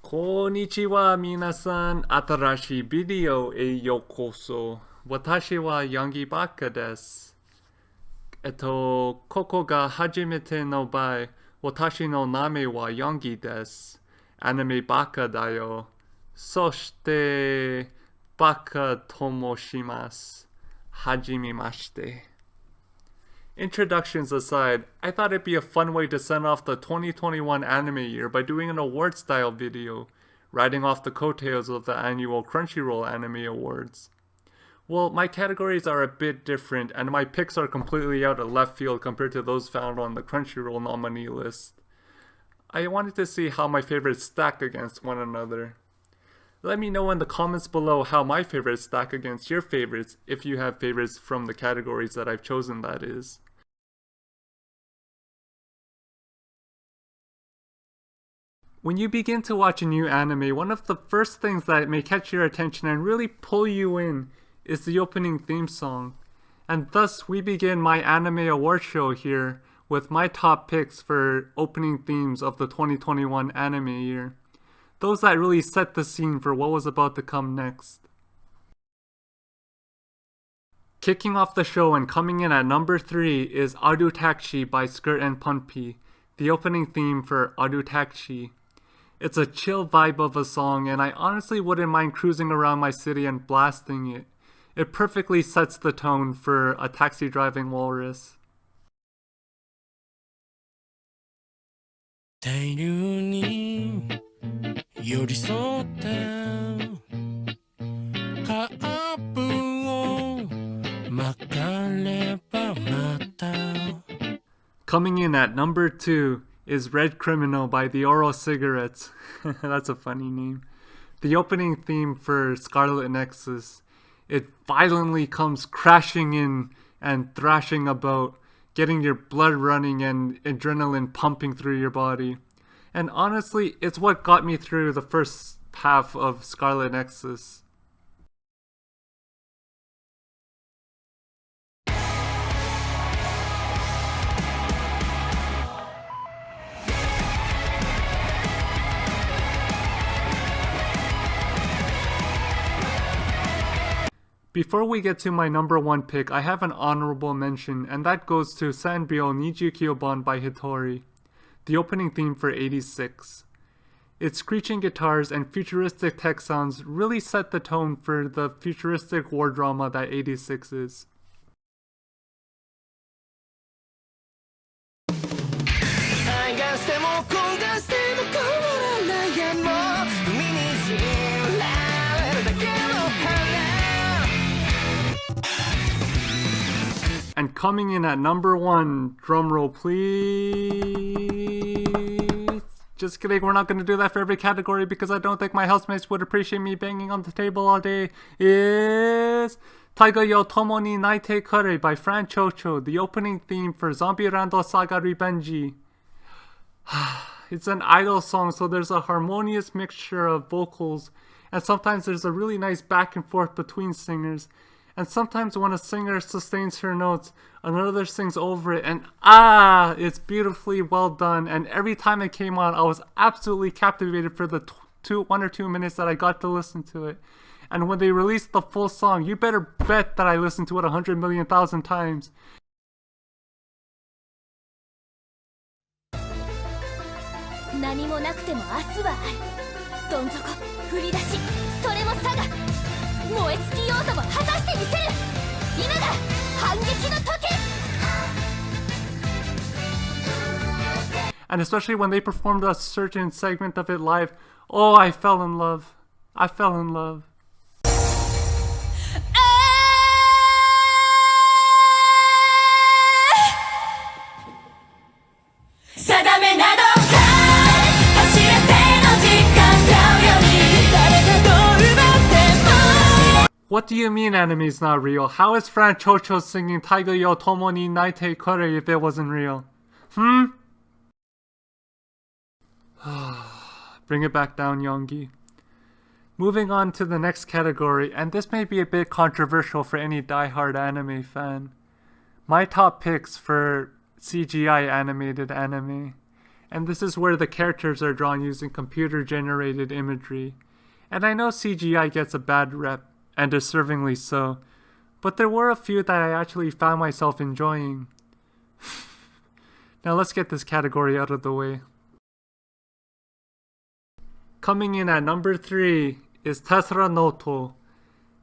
Konnichiwa minasan, atarashi video e yokoso. Watashi wa Yonggi-baka desu. Koko ga hajimete no bai, watashi no name wa Yonggi desu. Anime baka da yo. Soshite, baka tomo shimasu. Hajimemashite. Introductions aside, I thought it'd be a fun way to send off the 2021 anime year by doing an award style video, riding off the coattails of the annual Crunchyroll Anime Awards. Well, my categories are a bit different, and my picks are completely out of left field compared to those found on the Crunchyroll nominee list. I wanted to see how my favorites stack against one another. Let me know in the comments below how my favorites stack against your favorites, if you have favorites from the categories that I've chosen, that is. When you begin to watch a new anime, one of the first things that may catch your attention and really pull you in is the opening theme song. And thus we begin my anime award show here with my top picks for opening themes of the 2021 anime year. Those that really set the scene for what was about to come next. Kicking off the show and coming in at number 3 is Aru Taxi by Skirt and Punpee, the opening theme for Aru Taxi. It's a chill vibe of a song, and I honestly wouldn't mind cruising around my city and blasting it. It perfectly sets the tone for a taxi driving walrus. Coming in at number 2 is Red Criminal by the Oral Cigarettes. That's a funny name. The opening theme for Scarlet Nexus. It violently comes crashing in and thrashing about, getting your blood running and adrenaline pumping through your body. And honestly, it's what got me through the first half of Scarlet Nexus. Before we get to my number 1 pick, I have an honorable mention, and that goes to Sanrio Niji Kyobon by Hitori, the opening theme for 86. Its screeching guitars and futuristic tech sounds really set the tone for the futuristic war drama that 86 is. And coming in at number 1, drumroll please. Just kidding, we're not going to do that for every category because I don't think my housemates would appreciate me banging on the table all day, is Taiga yo Tomo ni Naite Kare by Fran Chocho, the opening theme for Zombie Rando Saga Revenge. It's an idol song, so there's a harmonious mixture of vocals, and sometimes there's a really nice back and forth between singers. And sometimes when a singer sustains her notes, another sings over it, and it's beautifully well done. And every time it came on, I was absolutely captivated for the 1 or 2 minutes that I got to listen to it. And when they released the full song, you better bet that I listened to it 100,000,000 times. And especially when they performed a certain segment of it live, oh, I fell in love. I fell in love. What do you mean anime's not real? How is Fran Chocho singing Taiga yo Tomo ni Naite Kore if it wasn't real? Bring it back down, Yonggi. Moving on to the next category, and this may be a bit controversial for any die-hard anime fan. My top picks for CGI animated anime. and this is where the characters are drawn using computer-generated imagery. And I know CGI gets a bad rep, and deservingly so, but there were a few that I actually found myself enjoying. Now let's get this category out of the way. Coming in at number 3 is Tesra Noto.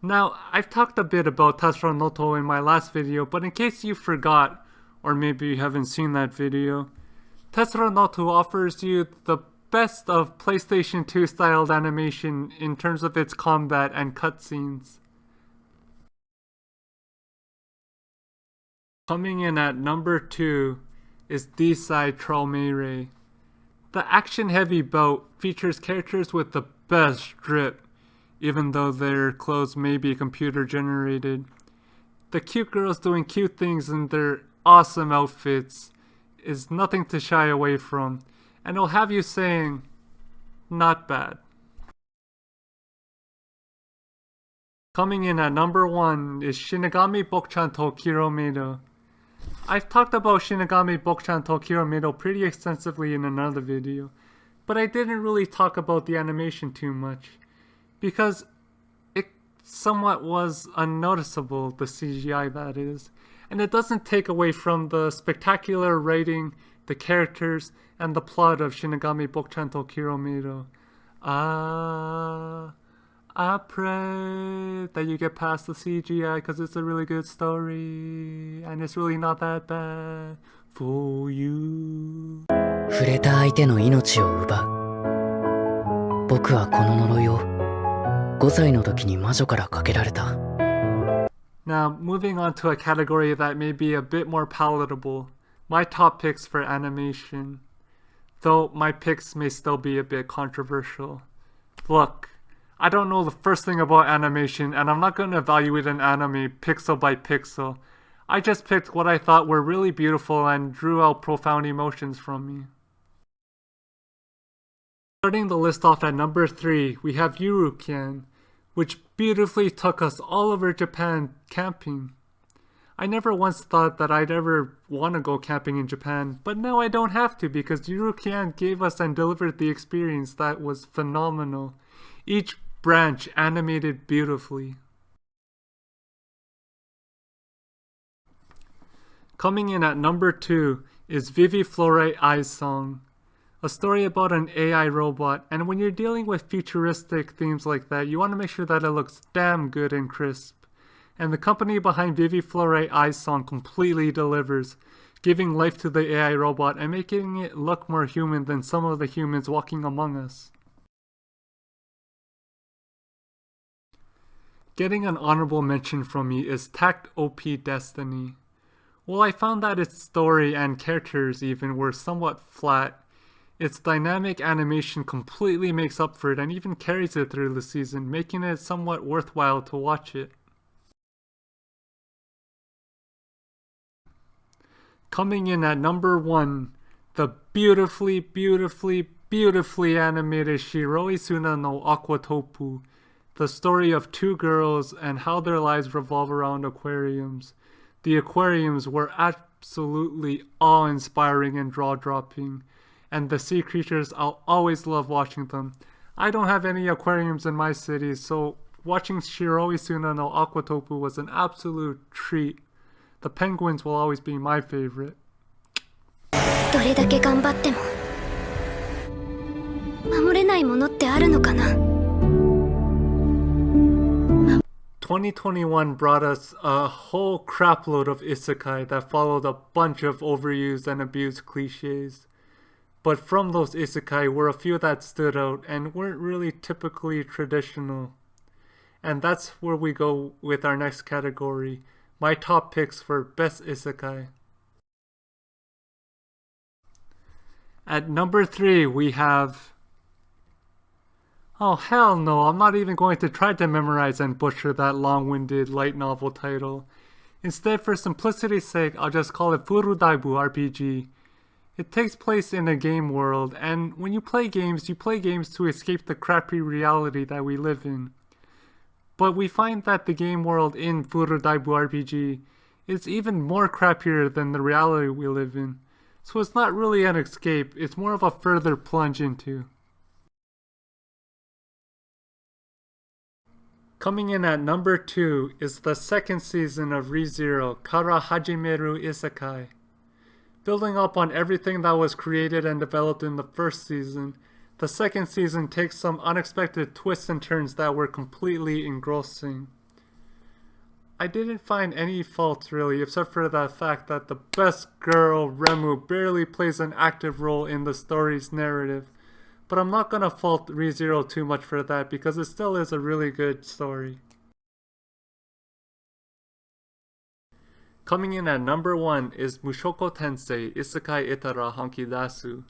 Now, I've talked a bit about Tesra Noto in my last video, but in case you forgot, or maybe you haven't seen that video, Tesra Noto offers you the best of PlayStation 2 styled animation in terms of its combat and cutscenes. Coming in at number 2 is Disai Traumeire. The action-heavy bout features characters with the best drip, even though their clothes may be computer-generated. The cute girls doing cute things in their awesome outfits is nothing to shy away from, and it'll have you saying, not bad. Coming in at number 1 is Shinigami Bocchan to Kiromedo. I've talked about Shinigami Bocchan to Kiromedo pretty extensively in another video, but I didn't really talk about the animation too much, because it somewhat was unnoticeable, the CGI that is, and it doesn't take away from the spectacular writing, the characters, and the plot of Shinigami Bocchan to Kiromedo. I pray that you get past the CGI because it's a really good story and it's really not that bad for you. 触れた相手の命を奪う。僕はこの呪いを5歳の時に魔女からかけられた。 Now, moving on to a category that may be a bit more palatable, my top picks for animation. Though my picks may still be a bit controversial. Look, I don't know the first thing about animation, and I'm not going to evaluate an anime pixel by pixel. I just picked what I thought were really beautiful and drew out profound emotions from me. Starting the list off at number 3, we have Yuru-kyan, which beautifully took us all over Japan camping. I never once thought that I'd ever want to go camping in Japan, but now I don't have to because Yuru-kyan gave us and delivered the experience that was phenomenal. Each branch animated beautifully. Coming in at number 2 is Viviflore I's Song, a story about an AI robot, and when you're dealing with futuristic themes like that, you want to make sure that it looks damn good and crisp. And the company behind Viviflore I's Song completely delivers, giving life to the AI robot and making it look more human than some of the humans walking among us. Getting an honorable mention from me is Tact OP Destiny. While I found that its story and characters even were somewhat flat, its dynamic animation completely makes up for it and even carries it through the season, making it somewhat worthwhile to watch it. Coming in at number 1, the beautifully animated Shiroi Suna no Aquatopu, the story of 2 girls and how their lives revolve around aquariums. The aquariums were absolutely awe-inspiring and jaw-dropping, and the sea creatures, I'll always love watching them. I don't have any aquariums in my city, so watching Shiroi Suna no Aquatopu was an absolute treat. The penguins will always be my favorite. どれだけ頑張っても守れないものってあるのかな 2021 brought us a whole crapload of isekai that followed a bunch of overused and abused cliches. But from those isekai were a few that stood out and weren't really typically traditional. And that's where we go with our next category, my top picks for best isekai. At number 3 we have... Oh hell no, I'm not even going to try to memorize and butcher that long-winded light novel title. Instead, for simplicity's sake, I'll just call it Furudaibu RPG. It takes place in a game world, and when you play games to escape the crappy reality that we live in. But we find that the game world in Furudaibu RPG is even more crappier than the reality we live in. So it's not really an escape, it's more of a further plunge into. Coming in at number 2 is the second season of ReZero Kara Hajimeru Isekai. Building up on everything that was created and developed in the first season, the second season takes some unexpected twists and turns that were completely engrossing. I didn't find any faults really, except for the fact that the best girl, Remu, barely plays an active role in the story's narrative. But I'm not gonna fault ReZero too much for that because it still is a really good story. Coming in at number 1 is Mushoku Tensei Isekai Itara Hankidasu,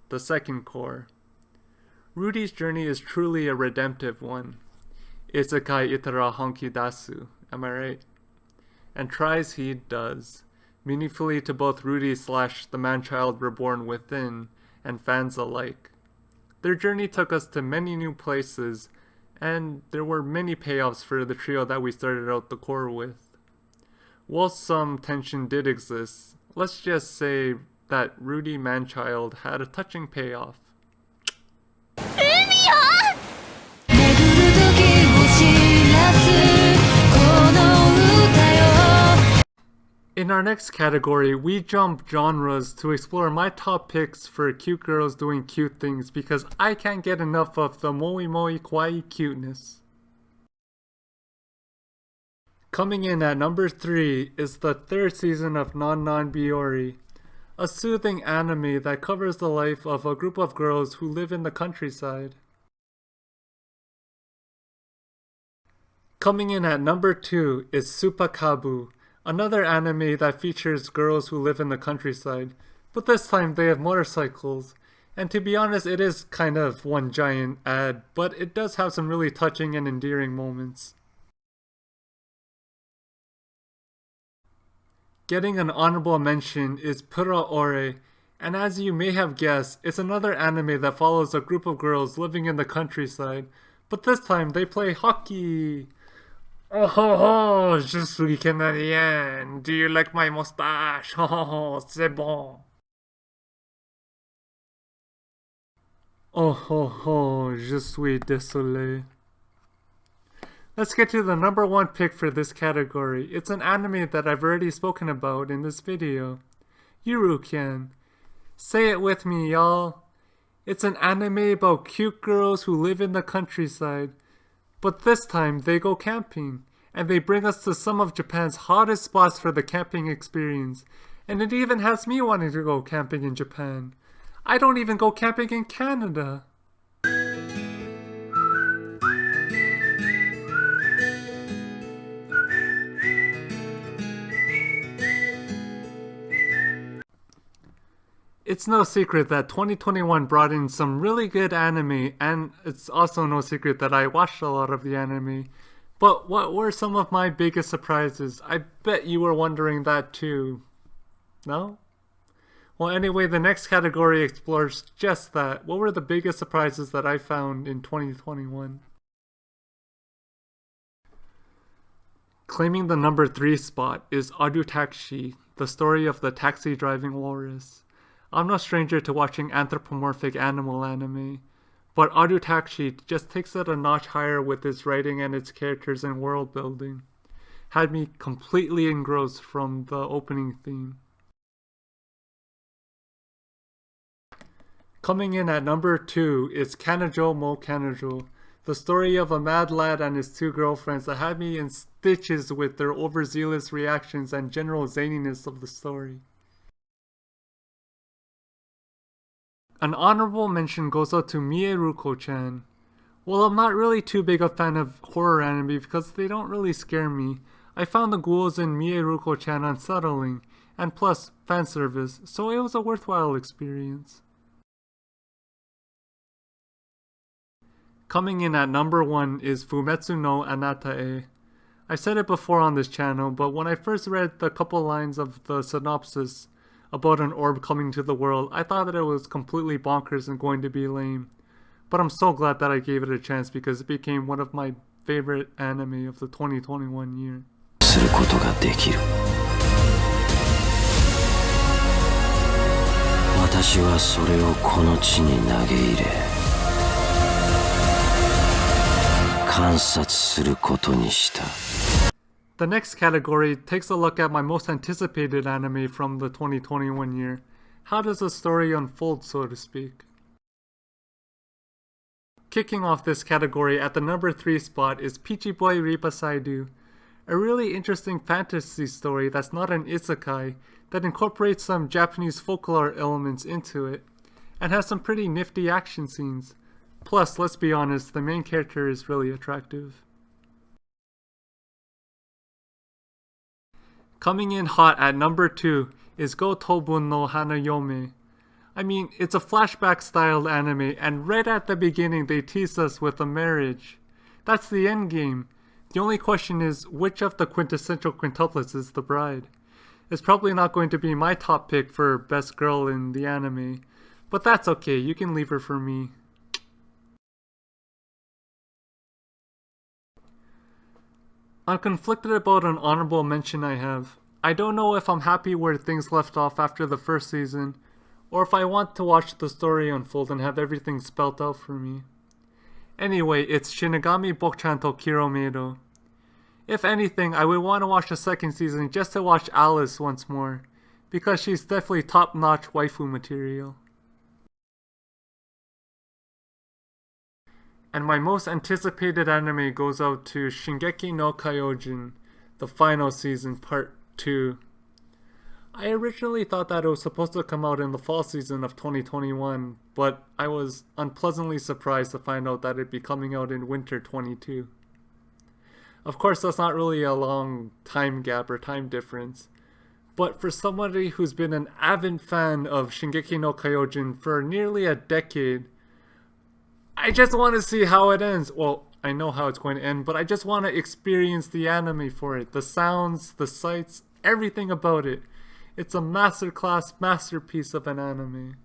the second core. Rudy's journey is truly a redemptive one. Isekai Itara Hankidasu, am I right? And tries he does, meaningfully to both Rudy / the man-child reborn within and fans alike. Their journey took us to many new places, and there were many payoffs for the trio that we started out the core with. While some tension did exist, let's just say that Rudy Manchild had a touching payoff. In our next category, we jump genres to explore my top picks for cute girls doing cute things because I can't get enough of the moi moi kawaii cuteness. Coming in at number 3 is the third season of Non Non Biori, a soothing anime that covers the life of a group of girls who live in the countryside. Coming in at number 2 is Supakabu, another anime that features girls who live in the countryside, but this time they have motorcycles. And to be honest, it is kind of one giant ad, but it does have some really touching and endearing moments. Getting an honorable mention is Pura Ore, and as you may have guessed, it's another anime that follows a group of girls living in the countryside, but this time they play hockey. Oh ho ho, je suis Canadien. Do you like my mustache? Oh ho ho, c'est bon. Oh ho ho, je suis désolé. Let's get to the number 1 pick for this category. It's an anime that I've already spoken about in this video. Yuru-kyan. Say it with me, y'all. It's an anime about cute girls who live in the countryside. But this time, they go camping. And they bring us to some of Japan's hottest spots for the camping experience. And it even has me wanting to go camping in Japan. I don't even go camping in Canada. It's no secret that 2021 brought in some really good anime, and it's also no secret that I watched a lot of the anime. But what were some of my biggest surprises? I bet you were wondering that too. No? Well, anyway, the next category explores just that. What were the biggest surprises that I found in 2021? Claiming the number 3 spot is Arutaxi, the story of the taxi driving walrus. I'm no stranger to watching anthropomorphic animal anime, but Arutaxi just takes it a notch higher with its writing and its characters and world building. Had me completely engrossed from the opening theme. Coming in at number 2 is Kanajo mo Kanajo, the story of a mad lad and his 2 girlfriends that had me in stitches with their overzealous reactions and general zaniness of the story. An honorable mention goes out to Mieruko-chan. While I'm not really too big a fan of horror anime because they don't really scare me, I found the ghouls in Mieruko-chan unsettling, and plus fan service, so it was a worthwhile experience. Coming in at number 1 is Fumetsu no Anata-e. I've said it before on this channel, but when I first read the couple lines of the synopsis about an orb coming to the world, I thought that it was completely bonkers and going to be lame. But I'm so glad that I gave it a chance because it became one of my favorite anime of the 2021 year. 私はそれをこの地に投げ入れ観察することにした。 The next category takes a look at my most anticipated anime from the 2021 year. How does the story unfold, so to speak? Kicking off this category at the number 3 spot is Peachy Boy Riba Saidu, a really interesting fantasy story that's not an isekai, that incorporates some Japanese folklore elements into it, and has some pretty nifty action scenes. Plus, let's be honest, the main character is really attractive. Coming in hot at number 2 is Go Tobun no Hanayome. I mean, it's a flashback styled anime, and right at the beginning they tease us with a marriage. That's the end game. The only question is, which of the quintessential quintuplets is the bride? It's probably not going to be my top pick for best girl in the anime, but that's okay, you can leave her for me. I'm conflicted about an honorable mention I have. I don't know if I'm happy where things left off after the first season, or if I want to watch the story unfold and have everything spelt out for me. Anyway, it's Shinigami Bocchan to Kiromedo. If anything, I would want to watch the second season just to watch Alice once more, because she's definitely top-notch waifu material. And my most anticipated anime goes out to Shingeki no Kyojin, the final season, part 2. I originally thought that it was supposed to come out in the fall season of 2021, but I was unpleasantly surprised to find out that it'd be coming out in winter 22. Of course, that's not really a long time gap or time difference, but for somebody who's been an avid fan of Shingeki no Kyojin for nearly a decade, I just want to see how it ends. Well, I know how it's going to end, but I just want to experience the anime for it. The sounds, the sights, everything about it. It's a masterclass masterpiece of an anime.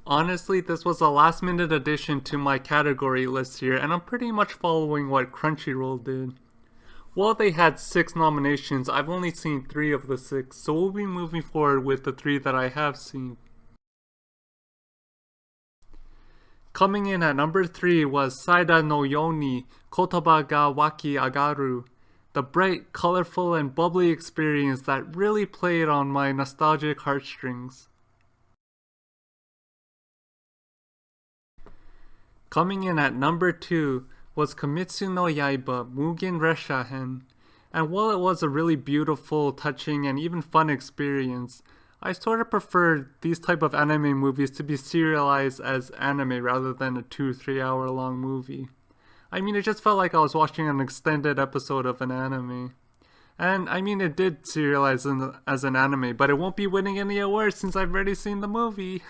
Honestly, this was a last minute addition to my category list here, and I'm pretty much following what Crunchyroll did. While they had 6 nominations, I've only seen 3 of the 6, so we'll be moving forward with the 3 that I have seen. Coming in at number 3 was Saida no Yoni Kotoba ga Waki Agaru, the bright, colorful, and bubbly experience that really played on my nostalgic heartstrings. Coming in at number 2 was Kimetsu no Yaiba Mugen Reshahen, and while it was a really beautiful, touching, and even fun experience, I sort of prefer these type of anime movies to be serialized as anime rather than a 2-3 hour long movie. I mean, it just felt like I was watching an extended episode of an anime. And I mean, it did serialize as an anime, but it won't be winning any awards since I've already seen the movie.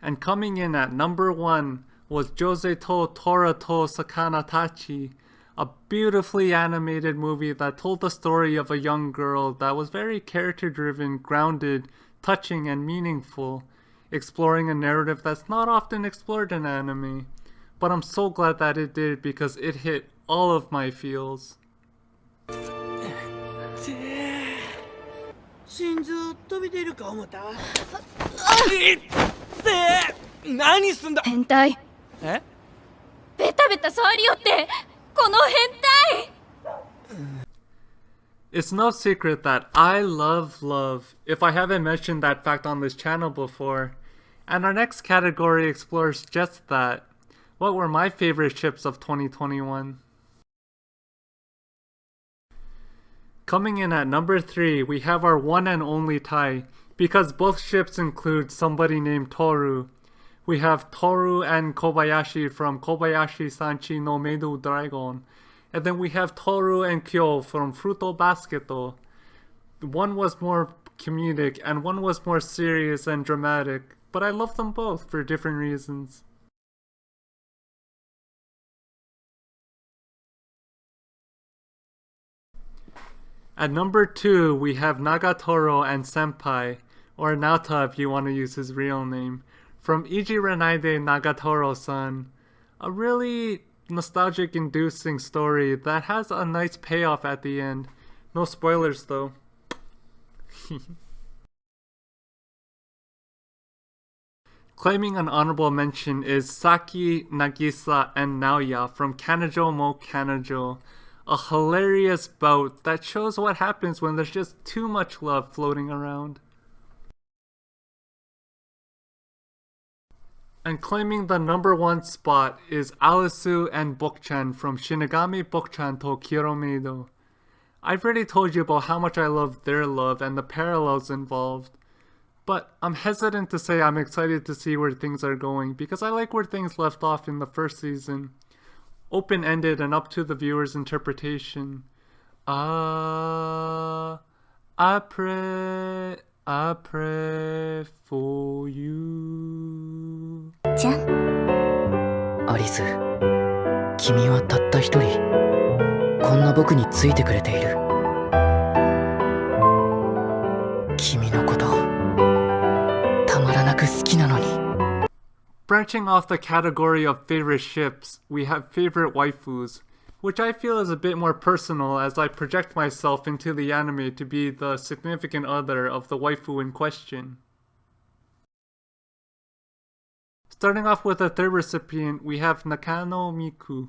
And coming in at number 1 was Jose to Tora to Sakana Tachi, a beautifully animated movie that told the story of a young girl that was very character-driven, grounded, touching, and meaningful, exploring a narrative that's not often explored in anime. But I'm so glad that it did because it hit all of my feels. 心臓飛び出るか思った。何すんだ。変態。え？ベタベタ触りよってこの変態。 It's no secret that I love love, if I haven't mentioned that fact on this channel before. And our next category explores just that. What were my favorite ships of 2021? Coming in at number 3, we have our one and only tie, because both ships include somebody named Toru. We have Toru and Kobayashi from Kobayashi Sanchi no Medu Dragon. And then we have Toru and Kyo from Fruto Basketo. One was more comedic and one was more serious and dramatic, but I love them both for different reasons. At number 2, we have Nagatoro and Senpai, or Naota if you want to use his real name, From Iji Renaide Nagatoro-san, a really nostalgic inducing story that has a nice payoff at the end. No spoilers though. Claiming an honorable mention is Saki, Nagisa, and Naoya from Kanajo mo Kanajo. A hilarious bout that shows what happens when there's just too much love floating around. And claiming the #1 spot is Alisu and Bokchan from Shinigami Bokchan to Kiromedo. I've already told you about how much I love their love and the parallels involved. But I'm hesitant to say I'm excited to see where things are going because I like where things left off in the first season. Open-ended and up to the viewer's interpretation. I pray for you. じゃん。アリス、君はたった一人、こんな僕についてくれている。君のこと、たまらなく好きなのに。Branching off the category of favorite ships, we have favorite waifus, which I feel is a bit more personal as I project myself into the anime to be the significant other of the waifu in question. Starting off with the third recipient, we have Nakano Miku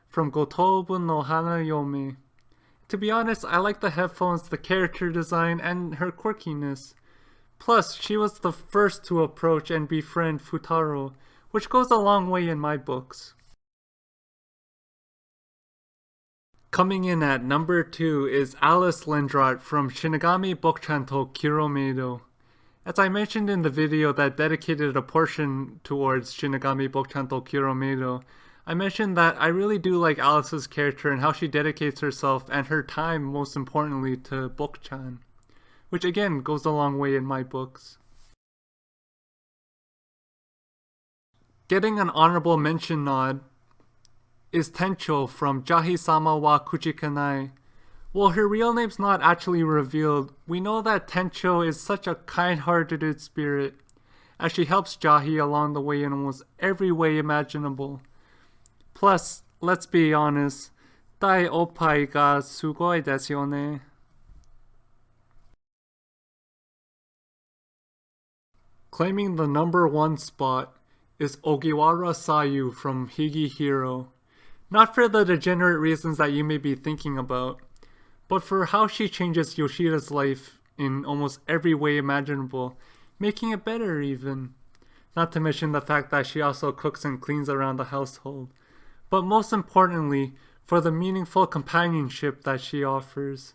from Gotobu no Hanayome. To be honest, I like the headphones, the character design, and her quirkiness. Plus, she was the first to approach and befriend Futaro, which goes a long way in my books. Coming in at #2 is Alice Lendrot from Shinigami Bokchan to Kiromedo. As I mentioned in the video that dedicated a portion towards Shinigami Bokchan to Kiromedo, I mentioned that I really do like Alice's character and how she dedicates herself and her time, most importantly, to Bokchan, which again goes a long way in my books. Getting an honorable mention nod is Tencho from Jahi-sama wa Kuchikanai. While her real name's not actually revealed, we know that Tencho is such a kind-hearted spirit, as she helps Jahi along the way in almost every way imaginable. Plus, let's be honest, Dai oppai ga sugoi desu yo ne. Claiming the #1 spot is Ogiwara Sayu from Higi Hero. Not for the degenerate reasons that you may be thinking about, but for how she changes Yoshida's life in almost every way imaginable, making it better even. Not to mention the fact that she also cooks and cleans around the household. But most importantly, for the meaningful companionship that she offers.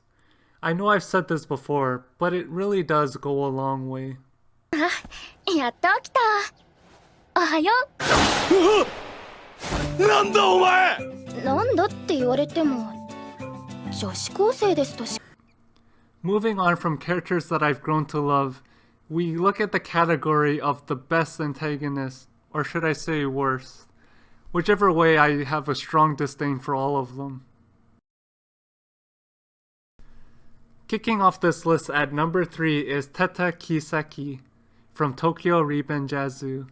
I know I've said this before, but it really does go a long way. やっと起きた。おはよなんだお前。う。なんだって言われても、女子高生ですとし。Moving on from characters that I've grown to love, we look at the category of the best antagonist, or should I say worst. Whichever way, I have a strong disdain for all of them. Kicking off this list at #3 is Teta Kiseki from Tokyo Ribenjazu.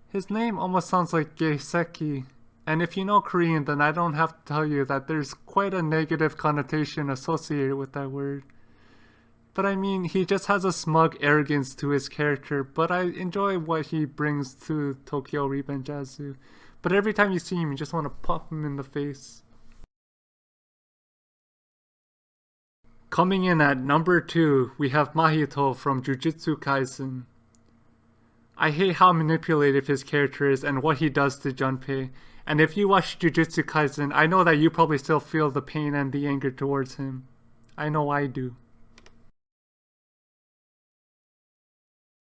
His name almost sounds like Geiseki, and if you know Korean, then I don't have to tell you that there's quite a negative connotation associated with that word. But I mean, he just has a smug arrogance to his character, but I enjoy what he brings to Tokyo Ribenjazu. But every time you see him, you just want to pop him in the face. Coming in at #2, we have Mahito from Jujutsu Kaisen. I hate how manipulative his character is and what he does to Junpei. And if you watch Jujutsu Kaisen, I know that you probably still feel the pain and the anger towards him. I know I do.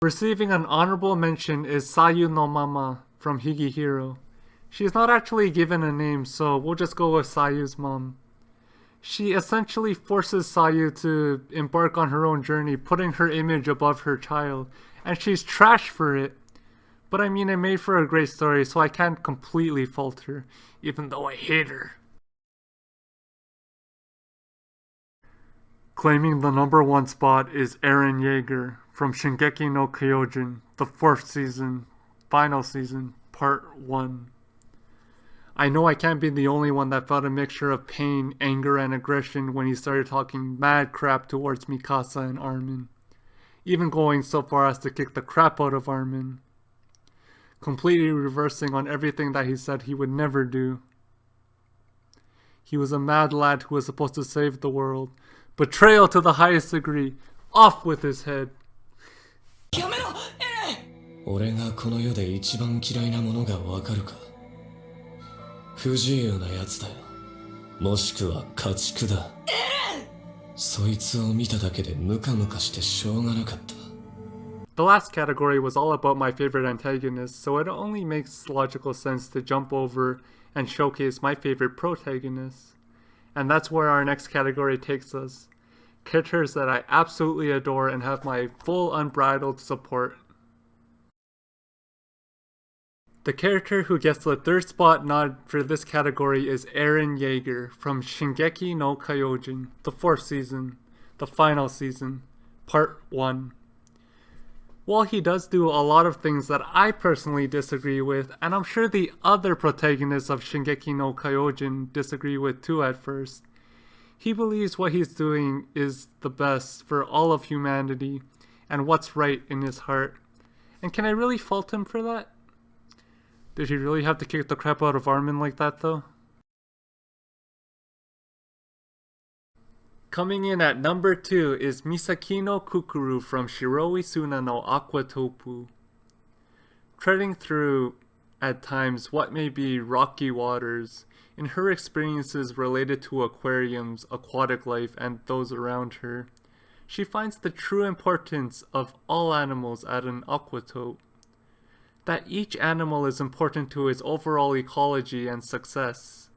Receiving an honorable mention is Sayu no Mama from Higi Hero. She's not actually given a name, so we'll just go with Sayu's mom. She essentially forces Sayu to embark on her own journey, putting her image above her child, and she's trash for it. But I mean, it made for a great story, so I can't completely fault her, even though I hate her. Claiming the #1 spot is Eren Yeager from Shingeki no Kyojin, the 4th season. final season, part 1. I know I can't be the only one that felt a mixture of pain, anger, and aggression when he started talking mad crap towards Mikasa and Armin, even going so far as to kick the crap out of Armin, completely reversing on everything that he said he would never do. He was a mad lad who was supposed to save the world. Betrayal to the highest degree. Off with his head. 俺がこの世で一番嫌いなものがわかるか。不自由なやつだよ。もしくは家畜だ。そいつを見ただけでムカムカしてしょうがなかった。The last category was all about my favorite antagonists, so it only makes logical sense to jump over and showcase my favorite protagonists. And that's where our next category takes us. Characters that I absolutely adore and have my full unbridled support. The character who gets the third spot nod for this category is Eren Yeager from Shingeki no Kyojin, the 4th season, the final season, part 1. While he does do a lot of things that I personally disagree with, and I'm sure the other protagonists of Shingeki no Kyojin disagree with too at first, he believes what he's doing is the best for all of humanity and what's right in his heart. And can I really fault him for that? Did he really have to kick the crap out of Armin like that though? Coming in at number 2 is Misakino Kukuru from Shiroi Suna no Aquatopu. Treading through, at times, what may be rocky waters, in her experiences related to aquariums, aquatic life, and those around her, she finds the true importance of all animals at an aquatope. That each animal is important to its overall ecology and success,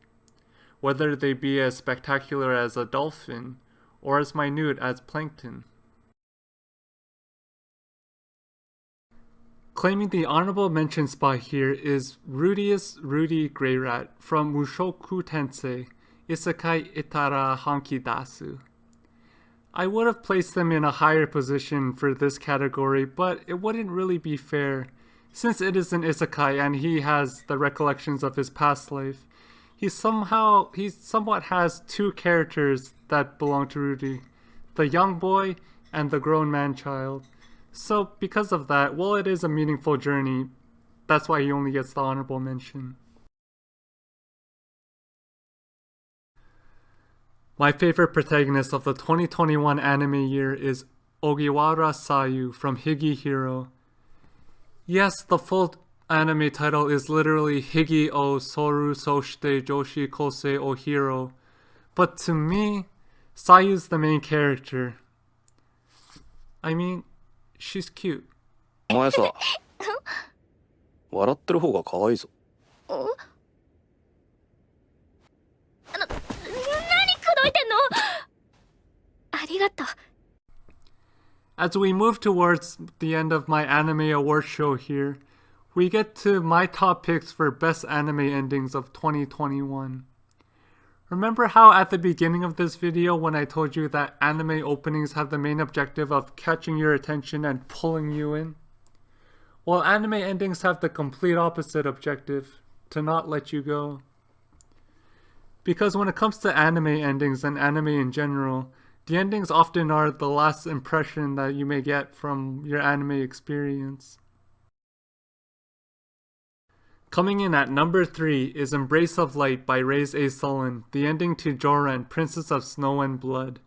whether they be as spectacular as a dolphin or as minute as plankton. Claiming the honorable mention spot here is Rudius Rudy Greyrat from Mushoku Tensei Isekai Itara Hanki Dasu. I would have placed them in a higher position for this category, but it wouldn't really be fair. Since it is an isekai and he has the recollections of his past life, he somewhat has two characters that belong to Rudy, the young boy and the grown man-child. So because of that, while it is a meaningful journey, that's why he only gets the honorable mention. My favorite protagonist of the 2021 anime year is Ogiwara Sayu from Higi Hero. Yes, the full anime title is literally Higi o Soru Soshite Joshi Kosei o Hero, but to me, Sayu's the main character. I mean, she's cute. お前さ、笑ってる方が可愛いぞ。何口説いてんの？ありがとう。As we move towards the end of my anime award show here, we get to my top picks for best anime endings of 2021. Remember how at the beginning of this video when I told you that anime openings have the main objective of catching your attention and pulling you in? Well, anime endings have the complete opposite objective, to not let you go. Because when it comes to anime endings and anime in general, the endings often are the last impression that you may get from your anime experience. Coming in at number 3 is Embrace of Light by Raise A. Sullen, the ending to Joran, Princess of Snow and Blood.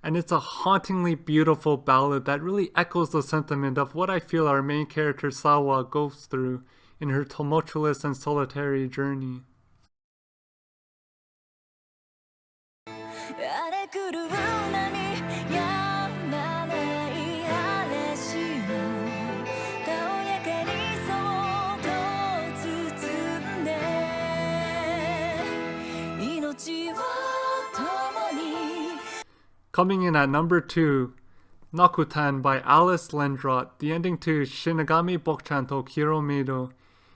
And it's a hauntingly beautiful ballad that really echoes the sentiment of what I feel our main character Sawa goes through in her tumultuous and solitary journey. Coming in at number 2, Nakutan by Alice Lendrot, the ending to Shinigami Bocchanto Kiromedo.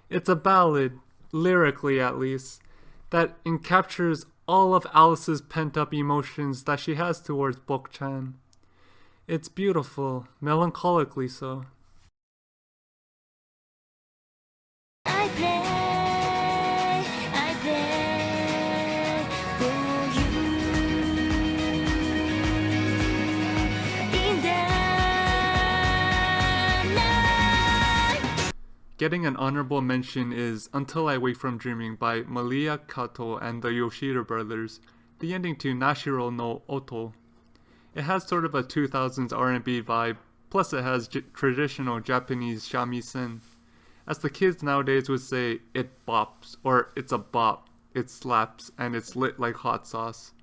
It's a ballad, lyrically at least, that encaptures all of Alice's pent-up emotions that she has towards Bocchan. It's beautiful, melancholically so. Getting an honorable mention is Until I Wake from Dreaming by Malia Kato and the Yoshida brothers, the ending to Nashiro no Oto. It has sort of a 2000s R&B vibe, plus it has traditional Japanese shamisen. As the kids nowadays would say, it bops, or it's a bop, it slaps, and it's lit like hot sauce.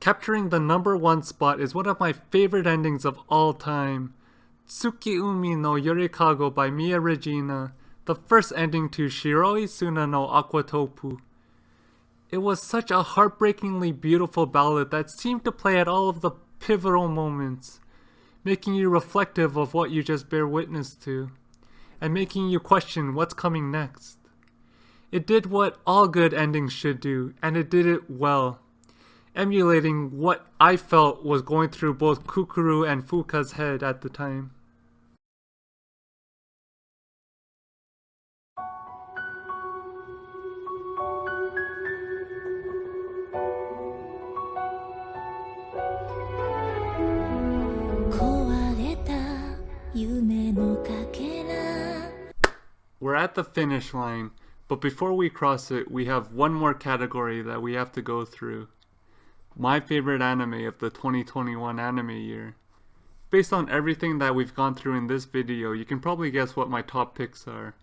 Capturing the #1 spot is one of my favorite endings of all time. Tsuki Umi no Yorikago by Mia Regina, the first ending to Shiroi Suna no Aquatopu. It was such a heartbreakingly beautiful ballad that seemed to play at all of the pivotal moments, making you reflective of what you just bear witness to, and making you question what's coming next. It did what all good endings should do, and it did it well, emulating what I felt was going through both Kukuru and Fuka's head at the time. We're at the finish line, but before we cross it, we have one more category that we have to go through. My favorite anime of the 2021 anime year. Based on everything that we've gone through in this video, you can probably guess what my top picks are.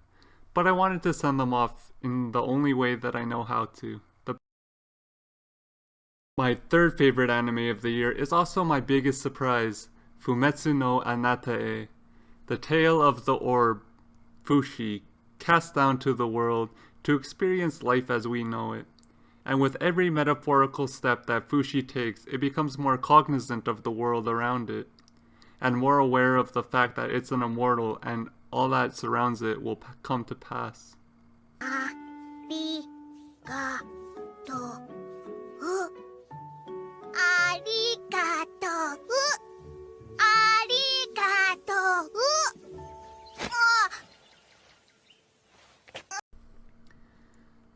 But I wanted to send them off in the only way that I know how to. My third favorite anime of the year is also my biggest surprise, Fumetsu no Anatae, the tale of the orb, Fushi, cast down to the world to experience life as we know it. And with every metaphorical step that Fushi takes, it becomes more cognizant of the world around it, and more aware of the fact that it's an immortal and all that surrounds it will come to pass.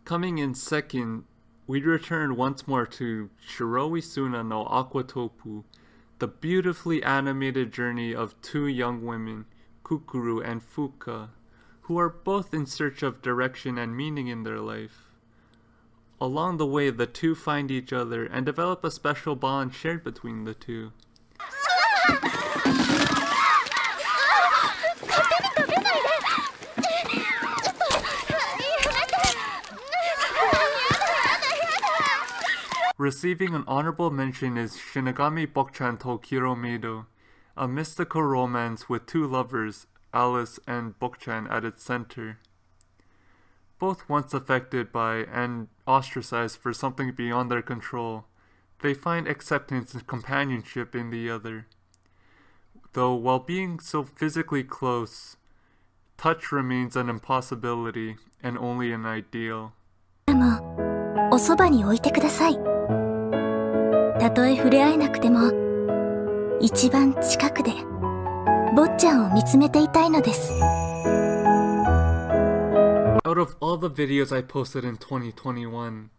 Coming in second, we return once more to Shiroi Suna no Aquatopu, the beautifully animated journey of two young women, Kukuru and Fuka, who are both in search of direction and meaning in their life. Along the way, the two find each other and develop a special bond shared between the two. Receiving an honorable mention is Shinigami Bocchan to Kiromedo, a mystical romance with two lovers, Alice and Bocchan, at its center. Both once affected by and ostracized for something beyond their control, they find acceptance and companionship in the other. Though while being so physically close, touch remains an impossibility and only an ideal. おそばに置いてください。たとえ触れ合えなくても、一番近くで坊ちゃんを見つめていたいのです。Out of all the videos I posted in 2021,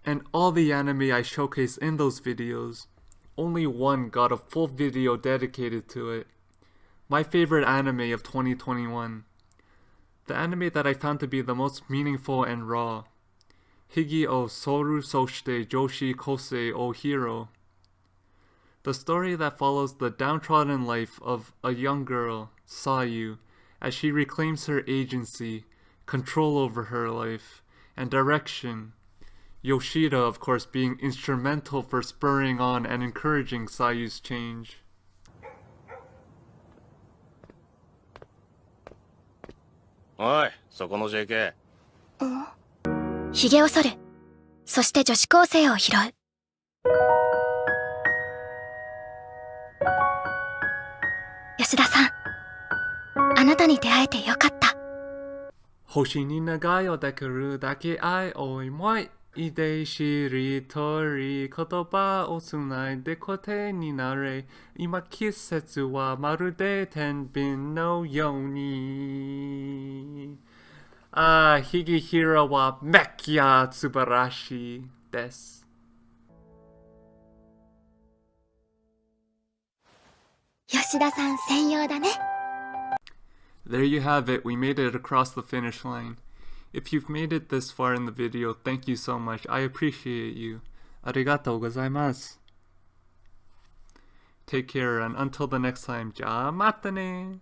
and all the anime I showcased in those videos, only one got a full video dedicated to it. My favorite anime of 2021. The anime that I found to be the most meaningful and raw. Higi o Soru Soshite Joshi Kosei o Hiro. The story that follows the downtrodden life of a young girl, Sayu, as she reclaims her agency, control over her life, and direction. Yoshida, of course, being instrumental for spurring on and encouraging Sayu's change. おい、そこの JK。ひげを剃る。そして女子高生を拾う。吉田さん、あなたに出会えてよかった。星に願いをできるだけ愛を思いいでしりとり言葉をつないで固定になれ今季節はまるで天秤のように Higihiro wa mekya tsubarashi desu. Yoshida-san 専用だね。 There you have it, we made it across the finish line. If you've made it this far in the video, thank you so much. I appreciate you. Arigatou gozaimasu. Take care, and until the next time, ja mata ne.